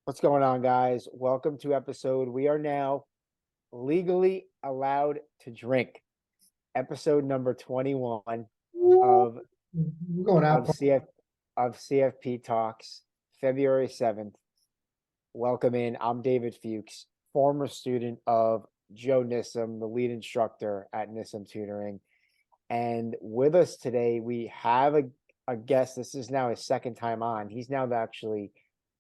What's going on, guys? Welcome to episode. We are now legally allowed to drink. Episode number 21 Woo! of We're going out. of CF of CFP Talks, February 7th. Welcome in. I'm David Fuchs, former student of Joe Nissom, the lead instructor at Nissom Tutoring. And with us today, we have a guest. This is now his second time on. He's now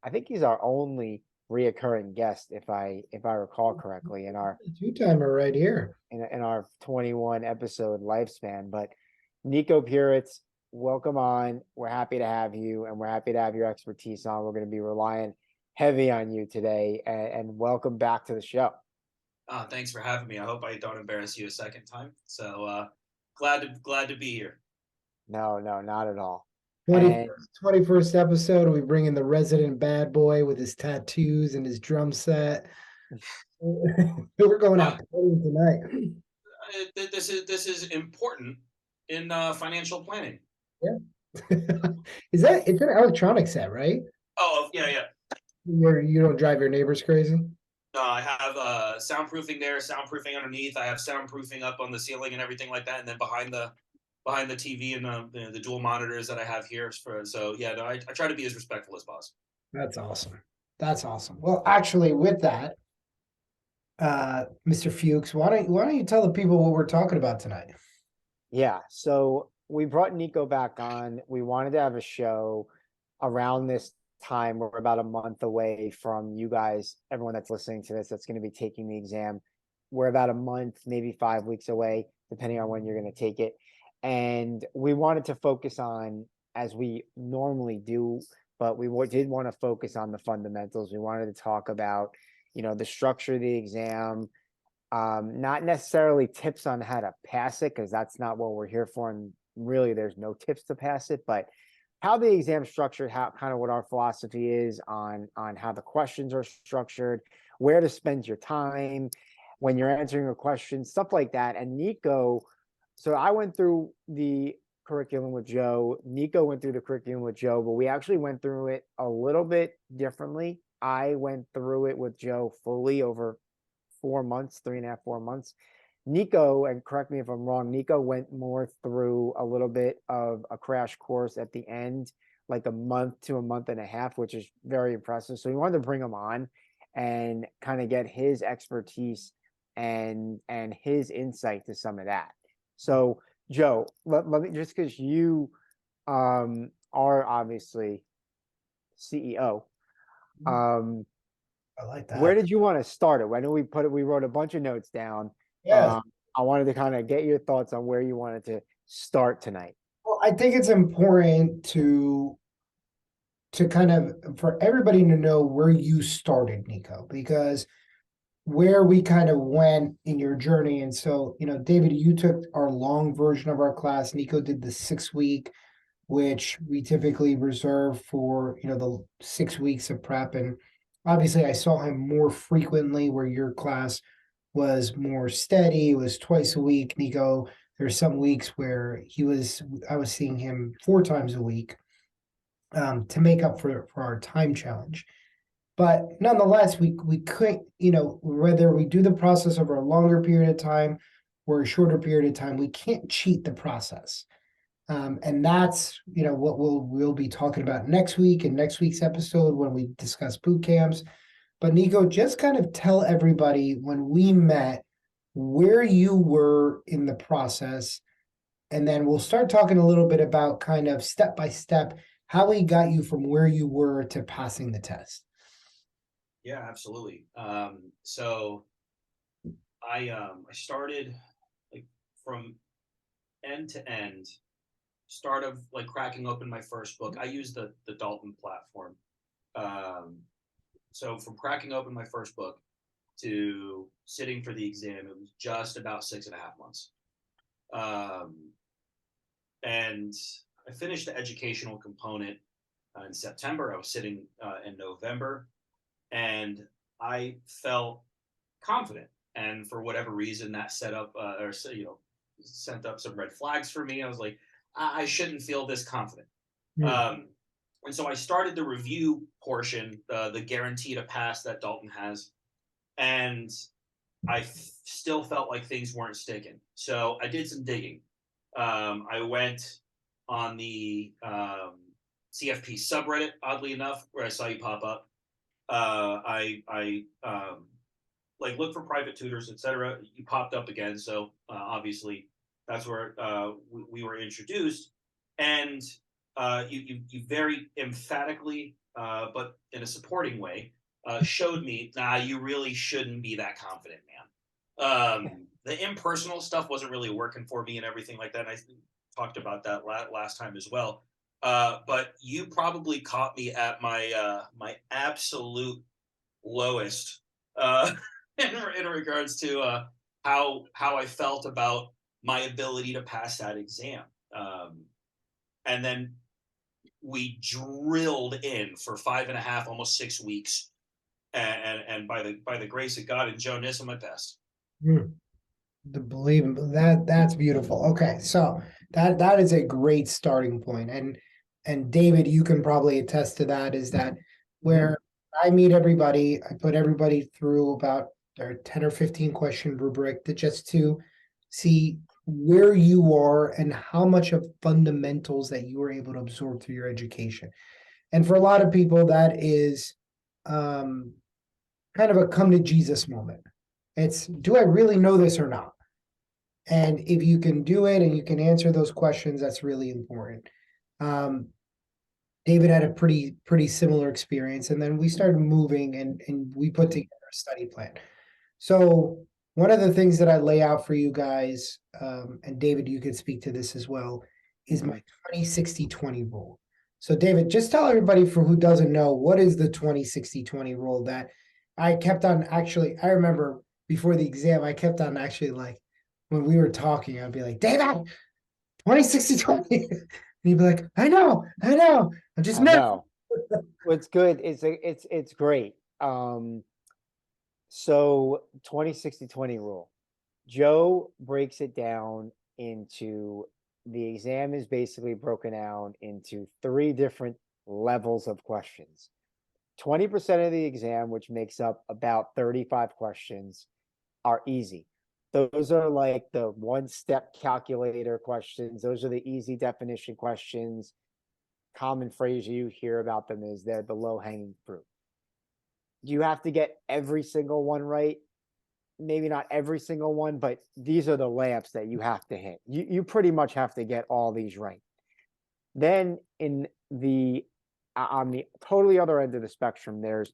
I think he's our only reoccurring guest, if I recall correctly, in our Two-timer right here. in our 21 episode lifespan. But Niko Puritz, welcome on. We're happy to have you, and we're happy to have your expertise on. We're going to be relying heavy on you today, and welcome back to the show. Thanks for having me. I hope I don't embarrass you a second time. So glad to be here. No, no, not at all. 21st episode, we bring in the resident bad boy with his tattoos and his drum set. We're going out partying tonight. This is important in financial planning. Yeah. It's an electronic set, right? Oh yeah. You don't drive your neighbors crazy? I have soundproofing there, soundproofing underneath. I have soundproofing up on the ceiling and everything like that, and then behind the TV and the dual monitors that I have here. I try to be as respectful as possible. That's awesome. That's awesome. Well, actually, with that, Mr. Fuchs, why don't you tell the people what we're talking about tonight? Yeah, so we brought Niko back on. We wanted to have a show around this time. We're about a month away from you guys, everyone that's listening to this, that's going to be taking the exam. We're about a month, maybe 5 weeks away, depending on when you're going to take it. And we wanted to focus on, as we normally do, but we did want to focus on the fundamentals. We wanted to talk about, the structure of the exam, not necessarily tips on how to pass it, because that's not what we're here for. And really, there's no tips to pass it, but how the exam structured, how kind of what our philosophy is on how the questions are structured, where to spend your time when you're answering a question, stuff like that. And Niko, so I went through the curriculum with Joe. Niko went through the curriculum with Joe, but we actually went through it a little bit differently. I went through it with Joe fully over 4 months, 3.5, 4 months. Niko, and correct me if I'm wrong, Niko went more through a little bit of a crash course at the end, like a month to a month and a half, which is very impressive. So we wanted to bring him on and kind of get his expertise and his insight to some of that. So Joe, let me, just because you are obviously CEO, I like that. where did you want to start it? I know we wrote a bunch of notes down. Yeah. I wanted to kind of get your thoughts on where you wanted to start tonight. Well, I think it's important to kind of for everybody to know where you started, Niko, because where we kind of went in your journey. And so, David, you took our long version of our class. Niko did the 6 week, which we typically reserve for, the 6 weeks of prep. And obviously I saw him more frequently where your class was more steady. It was twice a week. Niko, there's some weeks where I was seeing him 4 times a week to make up for our time challenge. But nonetheless, we could, whether we do the process over a longer period of time or a shorter period of time, we can't cheat the process. And that's, what we'll be talking about next week in next week's episode when we discuss boot camps. But Niko, just kind of tell everybody when we met where you were in the process, and then we'll start talking a little bit about kind of step by step how we got you from where you were to passing the test. Yeah, absolutely. So I started like from end to end. Start of like cracking open my first book. I used the Dalton platform. So from cracking open my first book to sitting for the exam, it was just about 6.5 months. And I finished the educational component in September. I was sitting in November, and I felt confident. And for whatever reason, that sent up some red flags for me. I was like, I shouldn't feel this confident. And so I started the review portion, the guarantee to pass that Dalton has, and I still felt like things weren't sticking. So I did some digging. I went on the CFP subreddit, oddly enough, where I saw you pop up. I like looked for private tutors, etc. You popped up again, so obviously that's where we were introduced, and you very emphatically, but in a supporting way, showed me, nah, you really shouldn't be that confident, man. The impersonal stuff wasn't really working for me and everything like that. And I talked about that last time as well. But you probably caught me at my absolute lowest in regards to how I felt about my ability to pass that exam. And then we drilled in for 5.5, almost 6 weeks, and by the grace of God and Joe Nissen, my best. The believable, that's beautiful. Okay, so that is a great starting point, and David, you can probably attest to that. Is that where I meet everybody, I put everybody through about their 10 or 15 question rubric just to see where you are and how much of fundamentals that you were able to absorb through your education. And for a lot of people, that is kind of a come to Jesus moment. It's, do I really know this or not? And if you can do it and you can answer those questions, that's really important. David had a pretty similar experience, and then we started moving and we put together a study plan. So one of the things that I lay out for you guys, and David, you could speak to this as well, is my 20-60-20 rule. So David, just tell everybody, for who doesn't know, what is the 20-60-20 rule that I kept on actually, I remember before the exam, I kept on actually, like, when we were talking, I'd be like, David, 20-60-20. And he'd be like, I know. I'm just No. What's good is it's great. So 20-60-20 rule. Joe breaks it down into, the exam is basically broken down into 3 different levels of questions. 20% of the exam, which makes up about 35 questions, are easy. Those are like the one-step calculator questions. Those are the easy definition questions. Common phrase you hear about them is they're the low-hanging fruit. You have to get every single one right. Maybe not every single one, but these are the layups that you have to hit. You pretty much have to get all these right. Then in the on the totally other end of the spectrum, there's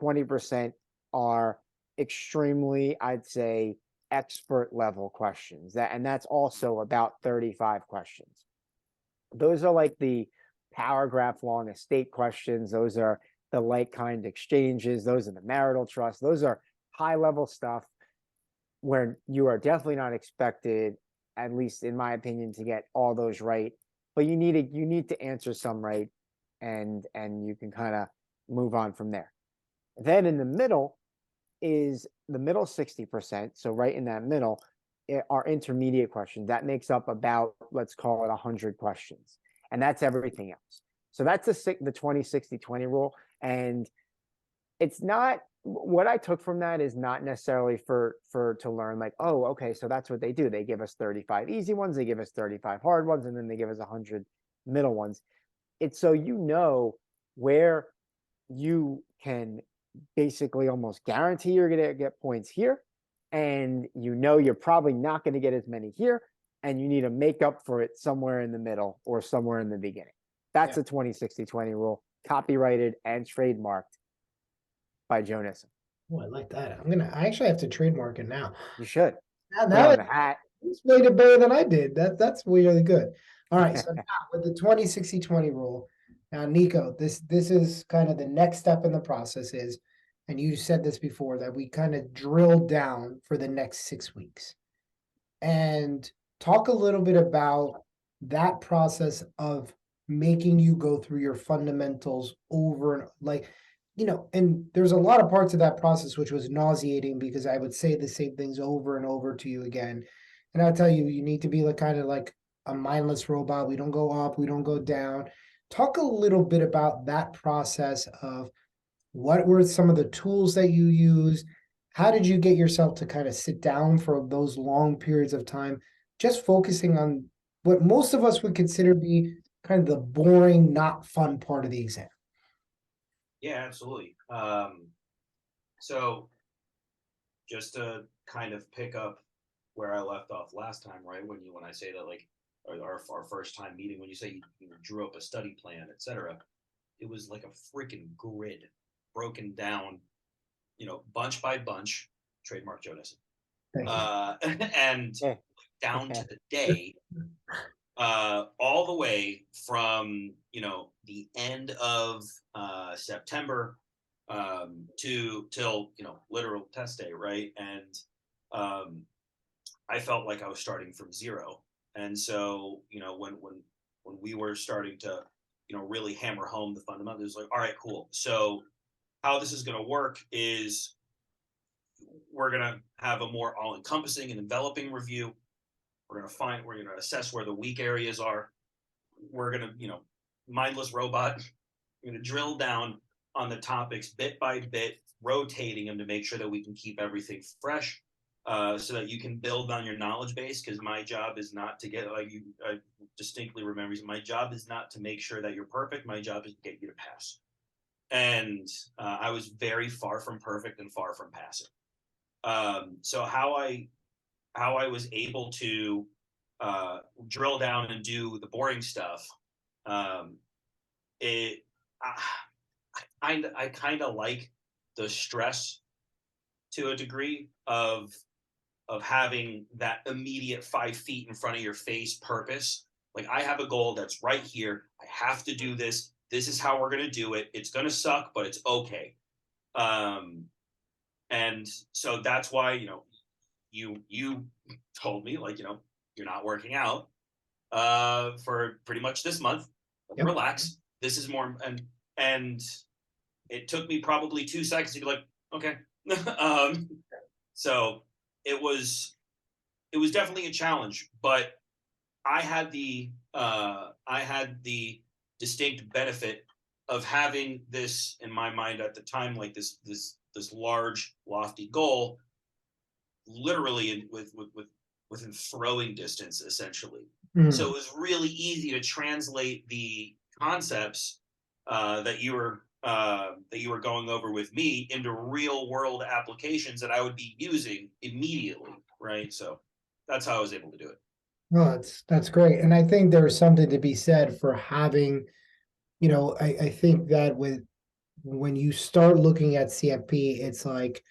20% are extremely, I'd say, expert level questions. That's also about 35 questions. Those are like the paragraph long estate questions. Those are the like kind exchanges. Those are the marital trust. Those are high level stuff where you are definitely not expected, at least in my opinion, to get all those right. But you need to answer some right, and you can kind of move on from there. Then in the middle is the middle 60%. So right in that middle are intermediate questions. That makes up about, let's call it 100 questions. And that's everything else. So that's the 20-60-20 rule. And it's not, what I took from that is not necessarily to learn like, oh, okay, so that's what they do. They give us 35 easy ones, they give us 35 hard ones, and then they give us 100 middle ones. It's so you know where you can basically almost guarantee you're going to get points here, and you know you're probably not going to get as many here, and you need to make up for it somewhere in the middle or somewhere in the beginning. That's a 20-60-20 rule, copyrighted and trademarked by Joe Nissen. Oh, I like that. I actually have to trademark it now. You should. Now on the hat. You explained it better than I did. That's really good. All right, so now with the 20-60-20 rule, now Niko, this is kind of the next step in the process is, and you said this before, that we kind of drill down for the next 6 weeks. And talk a little bit about that process of making you go through your fundamentals over and like, and there's a lot of parts of that process which was nauseating because I would say the same things over and over to you again. And I'll tell you, you need to be like kind of like a mindless robot. We don't go up, we don't go down. Talk a little bit about that process of what were some of the tools that you use? How did you get yourself to kind of sit down for those long periods of time, just focusing on what most of us would consider be kind of the boring, not fun part of the exam? Yeah, absolutely. So just to kind of pick up where I left off last time, right? When I say that, like, our first time meeting, when you say you drew up a study plan, etc., it was like a freaking grid broken down, bunch by bunch, trademark Joe Nesson, Thank you. and down to the day, all the way from the end of September to till literal test day, right? And I felt like I was starting from zero. And so when we were starting to really hammer home the fundamentals, like, all right, cool. So how this is going to work is we're going to have a more all-encompassing and enveloping review. We're going to assess where the weak areas are. We're going to, mindless robot, we're going to drill down on the topics bit by bit, rotating them to make sure that we can keep everything fresh, so that you can build on your knowledge base. Because my job is not to get, like, I distinctly remember, my job is not to make sure that you're perfect. My job is to get you to pass. And I was very far from perfect and far from passing. So how I was able to drill down and do the boring stuff, it I kind of like the stress to a degree of having that immediate 5 feet in front of your face purpose. Like, I have a goal that's right here. I have to do this. This is how we're gonna do it. It's gonna suck, but it's okay. And so that's why you told me, like, you're not working out for pretty much this month. Yep. Relax. This is more, and it took me probably 2 seconds to be like, okay. So it was definitely a challenge, but I had the distinct benefit of having this in my mind at the time, like this large lofty goal, literally within throwing distance, essentially. So it was really easy to translate the concepts that you were going over with me into real world applications that I would be using immediately, right? So that's how I was able to do it. Well, that's great. And I think there's something to be said for having, I think that when you start looking at CFP, it's like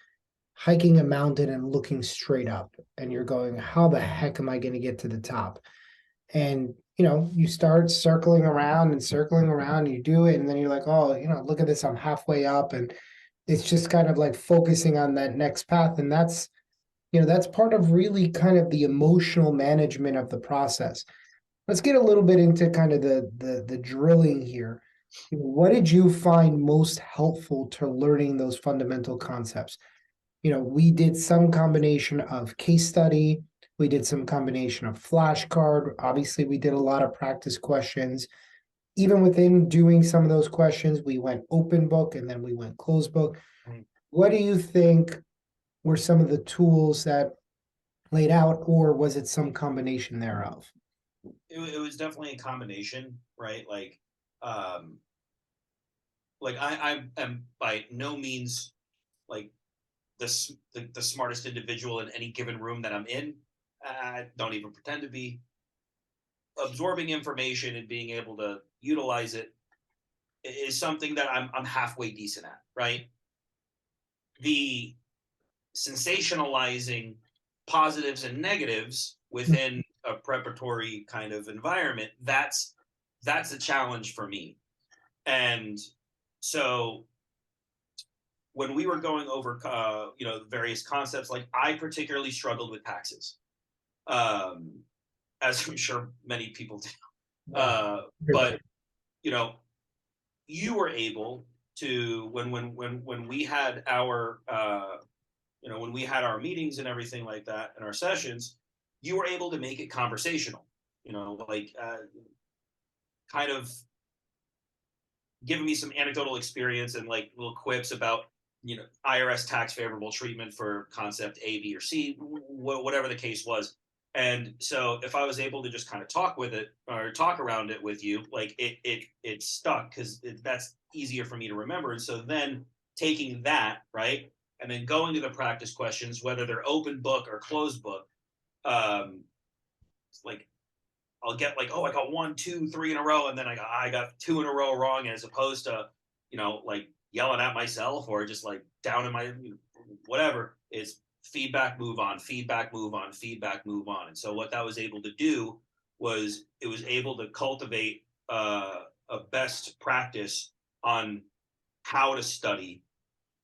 hiking a mountain and looking straight up, and you're going, how the heck am I going to get to the top? And you start circling around and you do it, and then you're like, oh, look at this, I'm halfway up. And it's just kind of like focusing on that next path. And that's part of really kind of the emotional management of the process. Let's get a little bit into kind of the drilling here. What did you find most helpful to learning those fundamental concepts? We did some combination of case study. We did some combination of flashcard. Obviously, we did a lot of practice questions. Even within doing some of those questions, we went open book and then we went closed book. Right. What do you think were some of the tools that laid out, or was it some combination thereof? It was definitely a combination, right? Like I am by no means like the smartest individual in any given room that I'm in. I don't even pretend to be. Absorbing information and being able to utilize it is something that I'm halfway decent at, right? The sensationalizing positives and negatives within a preparatory kind of environment, that's a challenge for me. And so when we were going over various concepts, like, I particularly struggled with taxes, as I'm sure many people do. But you were able to, when we had our when we had our meetings and everything like that and our sessions, you were able to make it conversational, kind of giving me some anecdotal experience and like little quips about, you know, IRS tax favorable treatment for concept A, B, or C, whatever the case was. And so if I was able to just kind of talk with it or talk around it with you, like it stuck because that's easier for me to remember. And so then taking that, right, and then going to the practice questions, whether they're open book or closed book, like I'll get like, oh, I got 1, 2, 3 in a row, and then I got 2 in a row wrong, as opposed to, you know, like yelling at myself or just like down in my whatever. It's feedback, move on, feedback, move on, feedback, move on. And so what that was able to do was it was able to cultivate a best practice on how to study,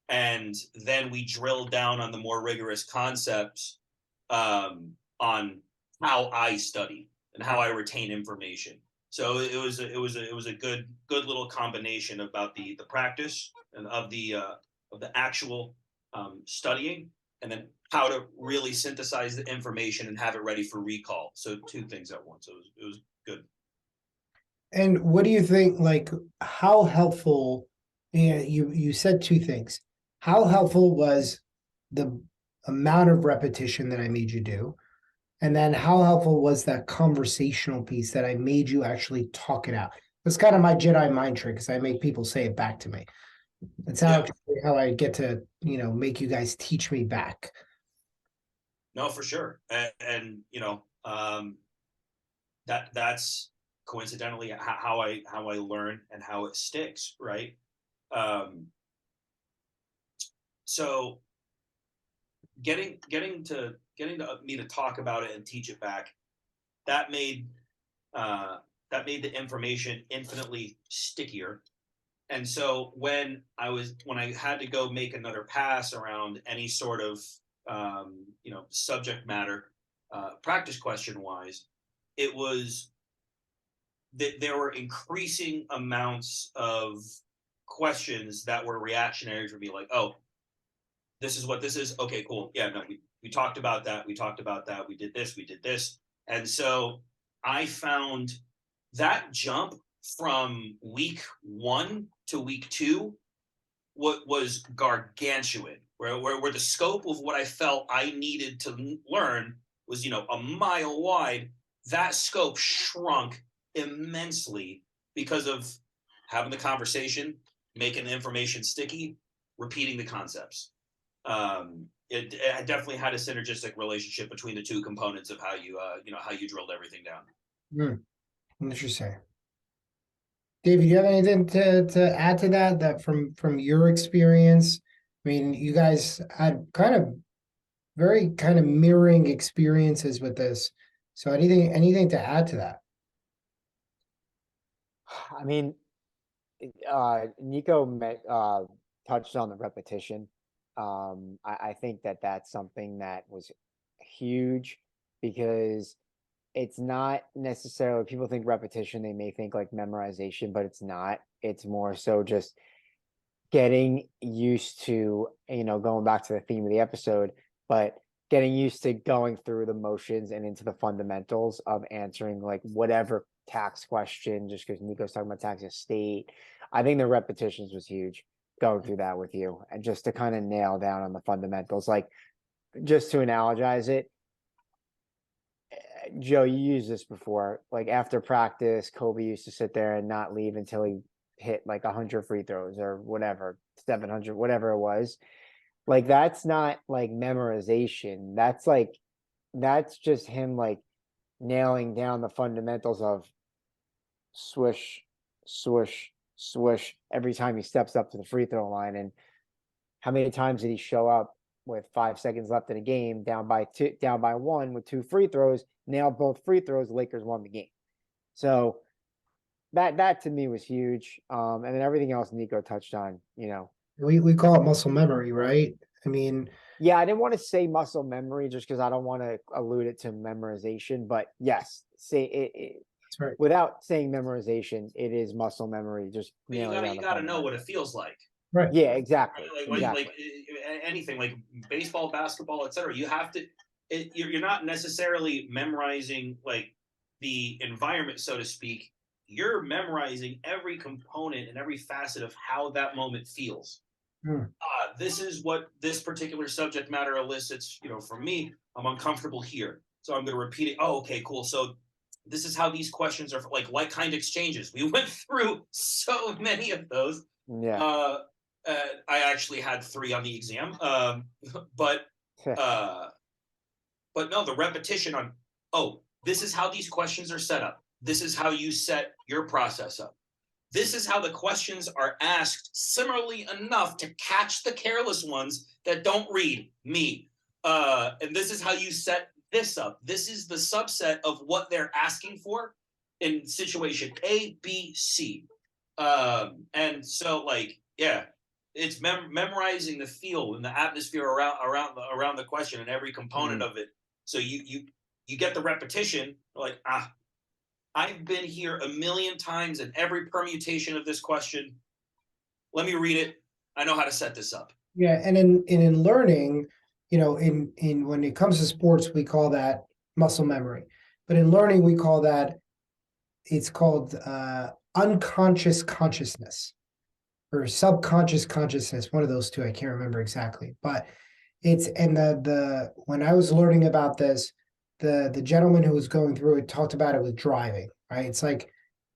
and then we drilled down on the more rigorous concepts on how I study and how I retain information. So it was a good little combination about the practice and of the actual studying, and then how to really synthesize the information and have it ready for recall. So 2 things at once. It was good. And what do you think, like, how helpful, you said 2 things. How helpful was the amount of repetition that I made you do? And then how helpful was that conversational piece that I made you actually talk it out? That's kind of my Jedi mind trick, because I make people say it back to me. That's how I get to, make you guys teach me back. No, for sure. And you know, that's coincidentally how I learn and how it sticks, right? So getting to me to talk about it and teach it back, that made the information infinitely stickier. And so when I had to go make another pass around any sort of subject matter, practice question wise, it was that there were increasing amounts of questions that were reactionary for me, like, oh, this is what this is. Okay, cool. Yeah, no, we talked about that. We talked about that. We did this. We did this. And so I found that jump from week 1 to week 2 what was gargantuan, where the scope of what I felt I needed to learn was, a mile wide. That scope shrunk immensely because of having the conversation, making the information sticky, repeating the concepts. It definitely had a synergistic relationship between the 2 components of how you drilled everything down. Interesting. David, you have anything to add to that from your experience? I mean, you guys had kind of very kind of mirroring experiences with this. So anything to add to that? I mean, Niko touched on the repetition. I think that's something that was huge, because it's not necessarily, people think repetition, they may think like memorization, but it's not. It's more so just getting used to, going back to the theme of the episode, but getting used to going through the motions and into the fundamentals of answering like whatever tax question, just because Niko's talking about tax estate. I think the repetitions was huge, going through that with you, and just to kind of nail down on the fundamentals. Like, just to analogize it, Joe, you used this before. Like, after practice, Kobe used to sit there and not leave until he hit like 100 free throws or whatever, 700, whatever it was. Like, that's not like memorization. That's just him like nailing down the fundamentals of swish, swish, swish every time he steps up to the free throw line. And how many times did he show up with 5 seconds left in the game, down by 1 with 2 free throws, nailed both free throws, the Lakers won the game. So that to me was huge. And then everything else Niko touched on, We call it muscle memory, right? I mean, yeah, I didn't want to say muscle memory just because I don't want to allude it to memorization, but yes, say it that's right. without saying memorization, it is muscle memory. Just But you gotta know what it feels like. Right. Yeah, exactly. Like anything, like baseball, basketball, etc. You have to. You're not necessarily memorizing like the environment, so to speak. you're memorizing every component and every facet of how that moment feels. This is what this particular subject matter elicits, from me. I'm uncomfortable here, so I'm going to repeat it. Oh, okay, cool. So this is how these questions are, like kind exchanges. We went through so many of those. Yeah. I actually had 3 on the exam, but no, the repetition on, oh, this is how these questions are set up. This is how you set your process up. This is how the questions are asked similarly enough to catch the careless ones that don't read me. And this is how you set this up. This is the subset of what they're asking for in situation A, B, C. And so, yeah, it's memorizing the feel and the atmosphere around the question and every component of it. So you get the repetition, like, I've been here a million times in every permutation of this question. Let me read it. I know how to set this up. Yeah, and in learning, in when it comes to sports, we call that muscle memory. But in learning, we call that, it's called unconscious consciousness or subconscious consciousness, one of those two. I can't remember exactly, but it's, and the when I was learning about this, the gentleman who was going through it talked about it with driving, right? It's like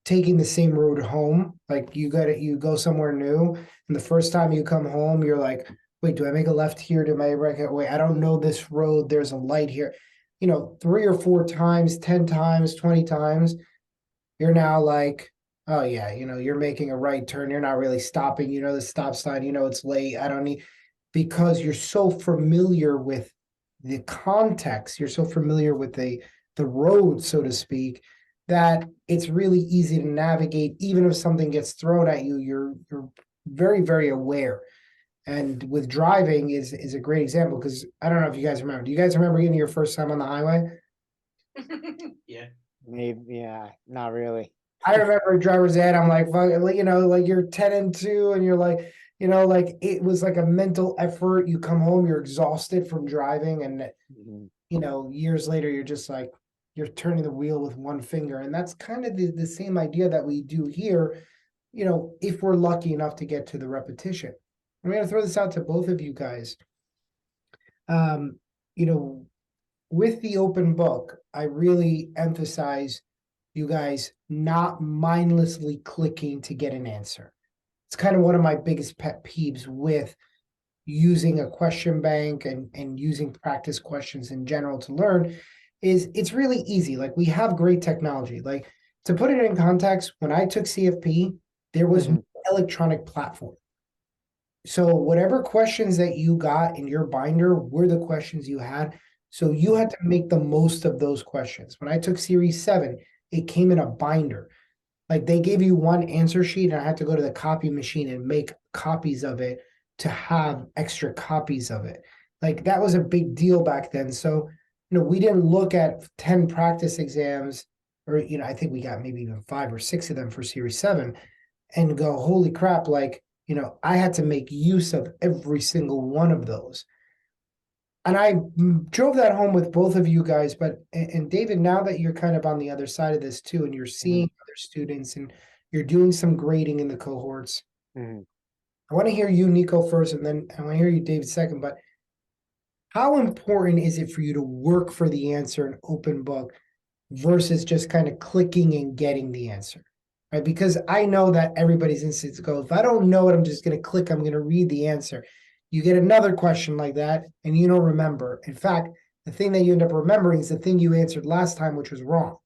taking the same road home. Like you go somewhere new, and the first time you come home, you're like, wait, do I make a left here? Do I wait, I don't know this road. There's a light here. 3 or 4 times, 10 times, 20 times, you're now like, oh yeah, you're making a right turn. You're not really stopping. The stop sign, it's late. I don't need, because you're so familiar with the context, you're so familiar with the road, so to speak, that it's really easy to navigate. Even if something gets thrown at you, you're very, very aware. And with driving is a great example, because I don't know if you guys remember. Do you guys remember getting your first time on the highway? Yeah. Maybe, yeah, not really. I remember driver's ed. I'm like, like you're 10 and 2, and you're like, like it was like a mental effort. You come home, you're exhausted from driving, and years later, you're just like, you're turning the wheel with one finger. And that's kind of the same idea that we do here, if we're lucky enough to get to the repetition. I'm going to throw this out to both of you guys. With the open book, I really emphasize you guys not mindlessly clicking to get an answer. It's kind of one of my biggest pet peeves with using a question bank and using practice questions in general to learn. Is it's really easy. Like, we have great technology. Like, to put it in context, when I took CFP, there was no electronic platform. So whatever questions that you got in your binder were the questions you had. So you had to make the most of those questions. When I took Series 7, it came in a binder. Like, they gave you one answer sheet, and I had to go to the copy machine and make copies of it to have extra copies of it. Like, that was a big deal back then. So, we didn't look at 10 practice exams, or, I think we got maybe even 5 or 6 of them for Series 7, and go, holy crap, like, I had to make use of every single one of those. And I drove that home with both of you guys. But, and David, now that you're kind of on the other side of this too, and you're seeing other students and you're doing some grading in the cohorts, I want to hear you, Niko, first, and then I want to hear you, David, second. But how important is it for you to work for the answer in open book versus just kind of clicking and getting the answer? Right? Because I know that everybody's instincts go, if I don't know it, I'm just going to click, I'm going to read the answer. You get another question like that, and you don't remember. In fact, the thing that you end up remembering is the thing you answered last time, which was wrong.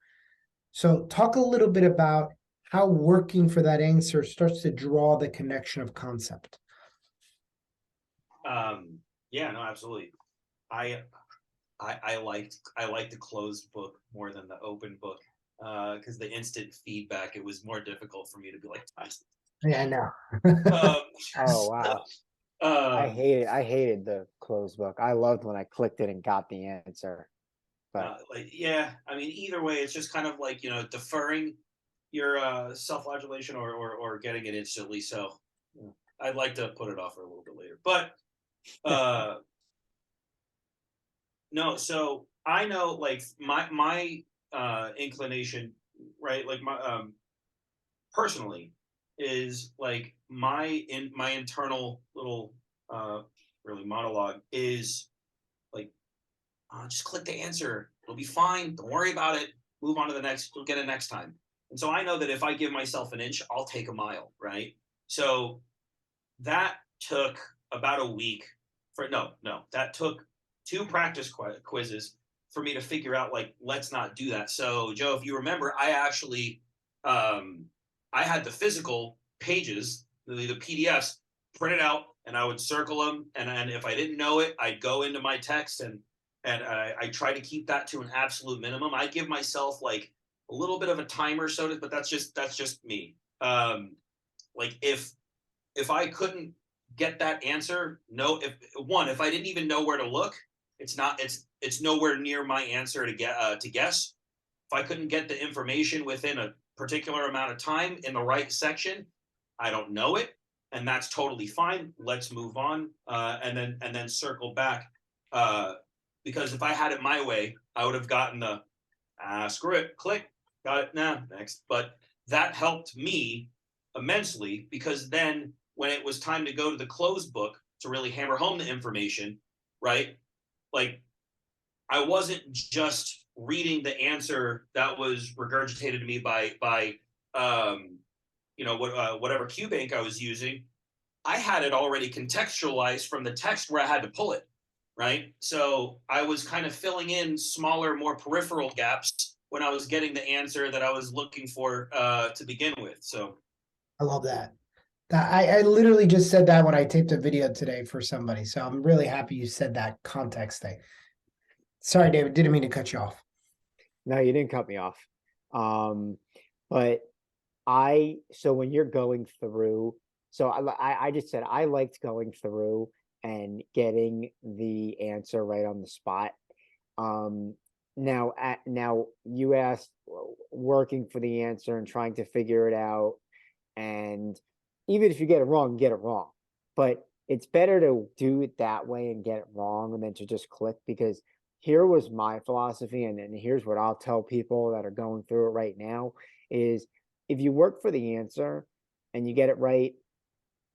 So talk a little bit about how working for that answer starts to draw the connection of concept. Yeah, no, absolutely. I liked the closed book more than the open book, because the instant feedback, it was more difficult for me to be like, yeah, I know. Oh wow. I hated the closed book. I loved when I clicked it and got the answer. But yeah, I mean, either way, it's just kind of like, deferring your self-flagellation or getting it instantly. So I'd like to put it off for a little bit later. But no, so I know, like, my inclination, right? Like, personally is like my internal little really monologue is like, just click the answer. It'll be fine. Don't worry about it. Move on to the next. We'll get it next time. And so I know that if I give myself an inch, I'll take a mile, right? So that took about a week that took 2 practice quizzes for me to figure out, like, let's not do that. So Joe, if you remember, I actually, I had the physical pages, the PDFs printed out, and I would circle them. And if I didn't know it, I'd go into my text and I try to keep that to an absolute minimum. I give myself like a little bit of a timer, but that's just me. Like if I couldn't get that answer, if I didn't even know where to look, it's nowhere near my answer to guess. If I couldn't get the information within a particular amount of time in the right section, I don't know it, and that's totally fine. Let's move on, and then circle back. Because if I had it my way, I would have gotten the screw it, click, got it, next. But that helped me immensely, because then when it was time to go to the closed book to really hammer home the information, right? Like, I wasn't just reading the answer that was regurgitated to me by whatever QBank I was using. I had it already contextualized from the text where I had to pull it, right? So I was kind of filling in smaller, more peripheral gaps when I was getting the answer that I was looking for to begin with. So I love that. I literally just said that when I taped a video today for somebody. So I'm really happy you said that context thing. Sorry, David, didn't mean to cut you off. No, you didn't cut me off. But so when you're going through, so I just said I liked going through and getting the answer right on the spot. Now you asked working for the answer and trying to figure it out. And even if you get it wrong, get it wrong. But it's better to do it that way and get it wrong than to just click, because here was my philosophy, and here's what I'll tell people that are going through it right now is if you work for the answer and you get it right,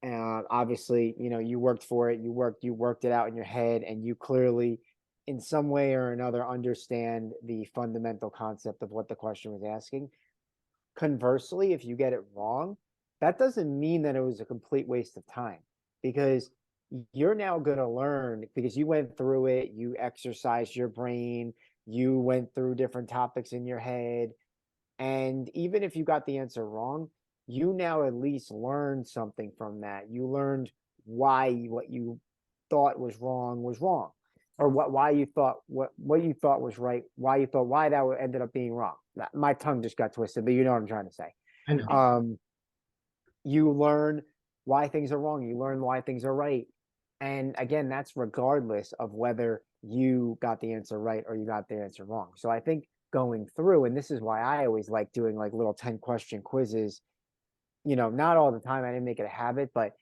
obviously, you worked for it, you worked it out in your head, and you clearly in some way or another understand the fundamental concept of what the question was asking. Conversely, if you get it wrong, that doesn't mean that it was a complete waste of time, because you're now going to learn, because you went through it, you exercised your brain, you went through different topics in your head. And even if you got the answer wrong, you now at least learned something from that. You learned why what you thought was wrong, or why you thought what you thought was right, why that ended up being wrong. My tongue just got twisted, but you know what I'm trying to say. I know. You learn why things are wrong. You learn why things are right. And again, that's regardless of whether you got the answer right or you got the answer wrong. So I think going through, and this is why I always like doing like little 10-question quizzes, not all the time. I didn't make it a habit, but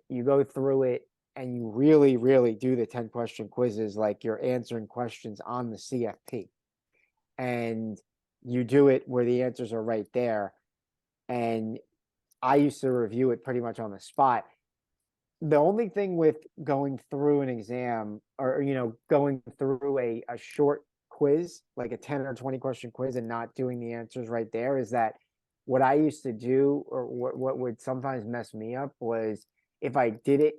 you go through it and you really, really do the 10-question quizzes, like you're answering questions on the CFP. And you do it where the answers are right there. And I used to review it pretty much on the spot. The only thing with going through an exam or, going through a short quiz, like a 10 or 20 question quiz, and not doing the answers right there, is that what I used to do, or what would sometimes mess me up, was if I did it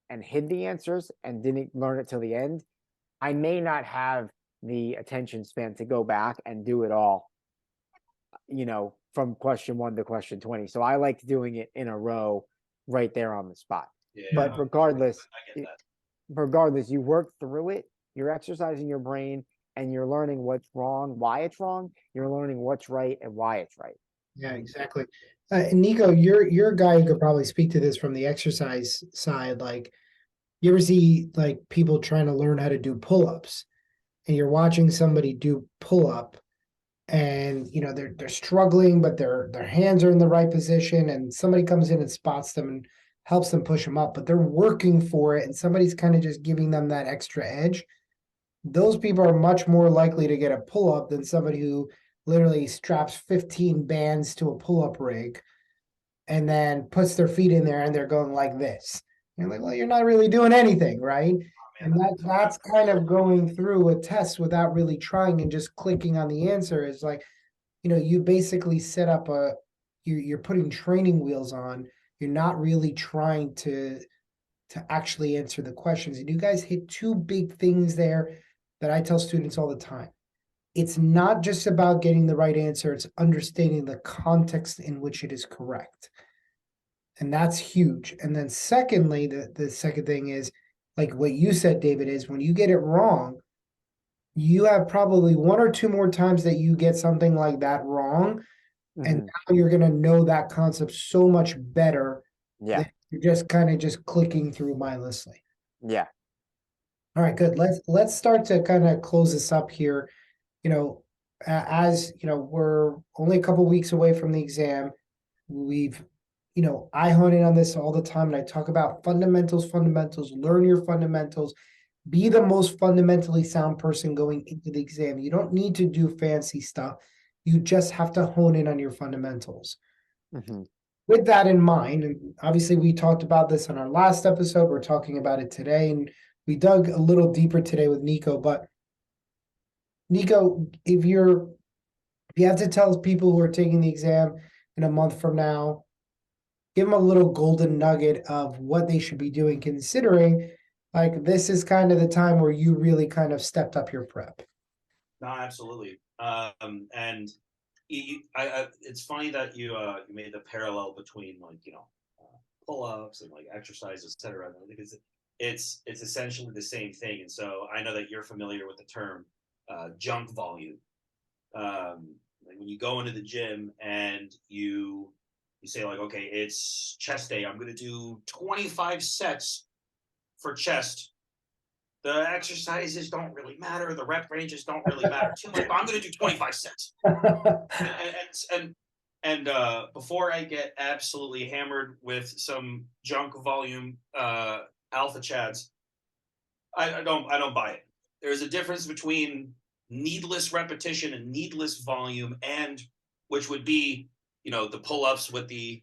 and hid the answers and didn't learn it till the end, I may not have the attention span to go back and do it all, from question 1 to question 20. So I liked doing it in a row right there on the spot. yeah, But regardless, I get that. you work through it, you're exercising your brain, and you're learning what's wrong, why it's wrong. You're learning what's right and why it's right. Yeah, exactly. Niko, you're a guy who could probably speak to this from the exercise side. Like, you ever see like people trying to learn how to do pull-ups, and you're watching somebody do pull-up, and they're struggling, but their hands are in the right position, and somebody comes in and spots them and helps them push them up, but they're working for it, and somebody's kind of just giving them that extra edge. Those people are much more likely to get a pull-up than somebody who literally straps 15 bands to a pull-up rig and then puts their feet in there and they're going like this. You're like, well, you're not really doing anything, right? Oh, And man, that's kind of going through a test without really trying and just clicking on the answer is like, you basically set up you're putting training wheels on. You're not really trying to actually answer the questions. And you guys hit two big things there that I tell students all the time. It's not just about getting the right answer, it's understanding the context in which it is correct. And that's huge. And then secondly, the second thing is like what you said, David, is when you get it wrong, you have probably one or two more times that you get something like that wrong. And now you're gonna know that concept so much better. Yeah. Than you're just kind of just clicking through mindlessly. Yeah. All right, good. Let's start to kind of close this up here. As we're only a couple weeks away from the exam. We've, I hone in on this all the time, and I talk about fundamentals. Learn your fundamentals. Be the most fundamentally sound person going into the exam. You don't need to do fancy stuff. You just have to hone in on your fundamentals. With that in mind, and obviously we talked about this on our last episode, we're talking about it today, and we dug a little deeper today with Niko. But Niko, if you have to tell people who are taking the exam in a month from now, give them a little golden nugget of what they should be doing, considering like this is kind of the time where you really kind of stepped up your prep. No, absolutely. And it's funny that you made the parallel between like pull-ups and like exercise, etc. Because it's essentially the same thing. And so I know that you're familiar with the term junk volume. Like when you go into the gym and you say like, okay, it's chest day. I'm going to do 25 sets for chest. The exercises don't really matter. The rep ranges don't really matter too much, but I'm going to do 25 sets. And before I get absolutely hammered with some junk volume alpha chads, I don't buy it. There's a difference between needless repetition and needless volume, and which would be the pull-ups with the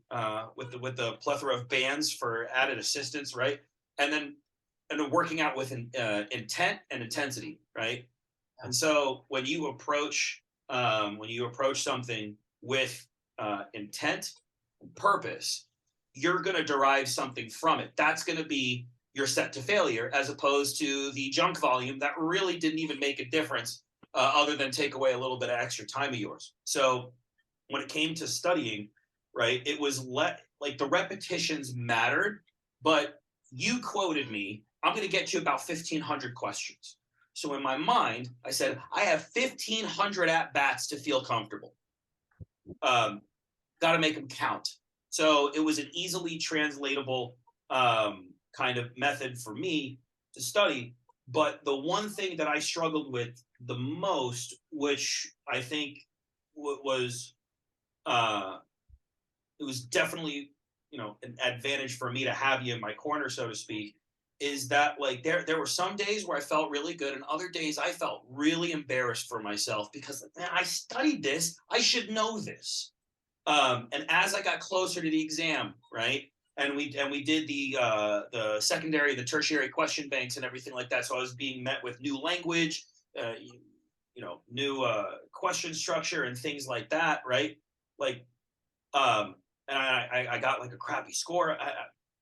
plethora of bands for added assistance, right? And then working out with intent and intensity, right? And so when you approach something with intent and purpose, you're going to derive something from it. That's going to be your set to failure, as opposed to the junk volume that really didn't even make a difference other than take away a little bit of extra time of yours. So when it came to studying, right, it was like the repetitions mattered, but you quoted me, I'm going to get you about 1,500 questions. So in my mind, I said, I have 1,500 at-bats to feel comfortable. Got to make them count. So it was an easily translatable kind of method for me to study. But the one thing that I struggled with the most, which I think was it was definitely an advantage for me to have you in my corner, so to speak, is that like there were some days where I felt really good, and other days I felt really embarrassed for myself because man, I studied this, I should know this. And as I got closer to the exam, right, and we did the secondary, the tertiary question banks and everything like that, so I was being met with new language, new question structure and things like that, right? Like, and I got like a crappy score.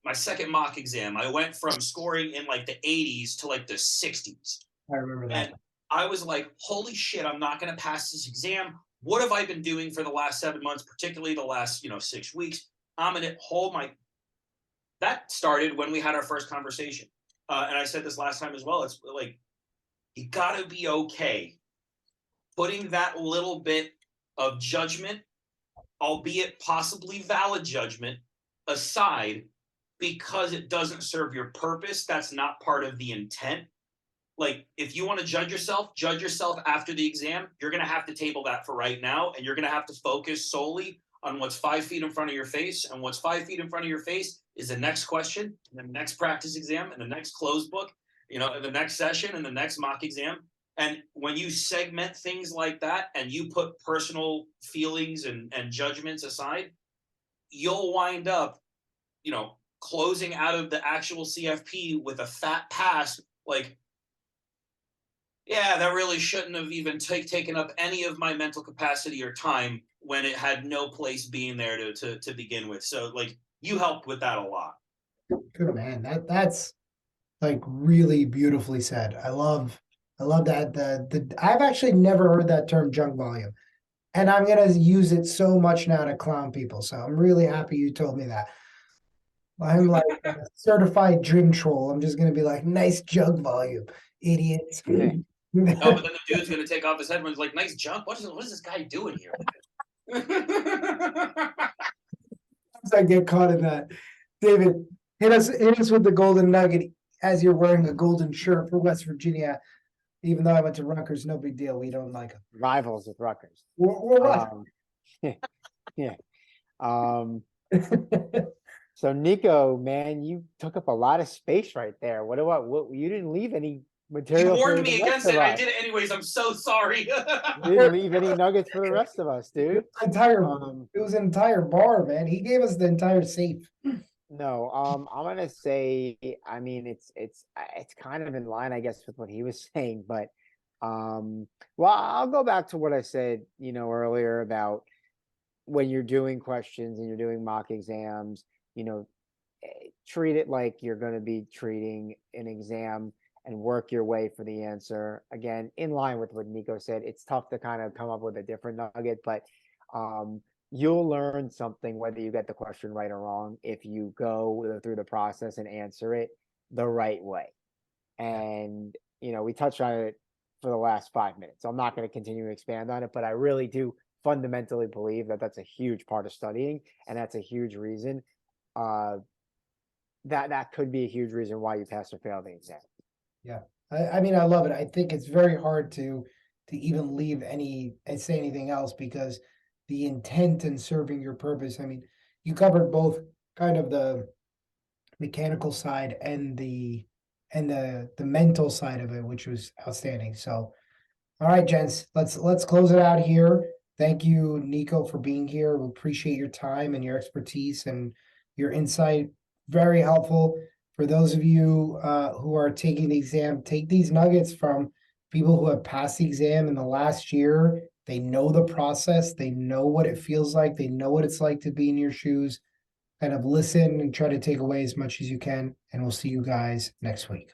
My second mock exam, I went from scoring in like the 80s to like the 60s. I remember that. And I was like, holy shit, I'm not going to pass this exam. What have I been doing for the last 7 months, particularly the last 6 weeks? I'm going to hold my. That started when we had our first conversation. And I said this last time as well. It's like, you got to be okay putting that little bit of judgment, albeit possibly valid judgment, aside because it doesn't serve your purpose. That's not part of the intent. Like, if you want to judge yourself after the exam. You're going to have to table that for right now, and you're going to have to focus solely on what's 5 feet in front of your face. And what's 5 feet in front of your face is the next question, and the next practice exam, and the next closed book, and the next session, and the next mock exam. And when you segment things like that and you put personal feelings and judgments aside, you'll wind up, closing out of the actual CFP with a fat pass. Like, yeah, that really shouldn't have even taken up any of my mental capacity or time when it had no place being there to begin with. So like, you helped with that a lot. Good man. That's like really beautifully said. I love that. I've actually never heard that term junk volume. And I'm gonna use it so much now to clown people. So I'm really happy you told me that. I'm like a certified gym troll. I'm just gonna be like, nice jug volume, idiots. No, but then the dude's gonna take off his headphones like, nice junk. What is this guy doing here? I get caught in that. David, hit us with the golden nugget as you're wearing a golden shirt for West Virginia. Even though I went to Rutgers, no big deal. We don't like them. Rivals with Rutgers. We're right. Yeah. So Nico, man, you took up a lot of space right there. What you didn't leave any material. You warned me against it. I did it anyways. I'm so sorry. You didn't leave any nuggets for the rest of us, dude. It was an entire bar, man. He gave us the entire safe. No, I'm gonna say, I mean, it's kind of in line, I guess, with what he was saying, but well, I'll go back to what I said, earlier about when you're doing questions and you're doing mock exams, treat it like you're going to be treating an exam and work your way for the answer. Again, in line with what Nico said, it's tough to kind of come up with a different nugget, but you'll learn something whether you get the question right or wrong if you go through the process and answer it the right way. And, we touched on it for the last 5 minutes. So I'm not going to continue to expand on it, but I really do fundamentally believe that that's a huge part of studying. And that's a huge reason that could be a huge reason why you pass or fail the exam. Yeah. I mean, I love it. I think it's very hard to even leave say anything else because the intent in serving your purpose. I mean, you covered both kind of the mechanical side and the mental side of it, which was outstanding. So, all right, gents, let's close it out here. Thank you, Nico, for being here. We appreciate your time and your expertise and your insight. Very helpful for those of you who are taking the exam. Take these nuggets from people who have passed the exam in the last year. They know the process. They know what it feels like. They know what it's like to be in your shoes. Kind of listen and try to take away as much as you can. And we'll see you guys next week.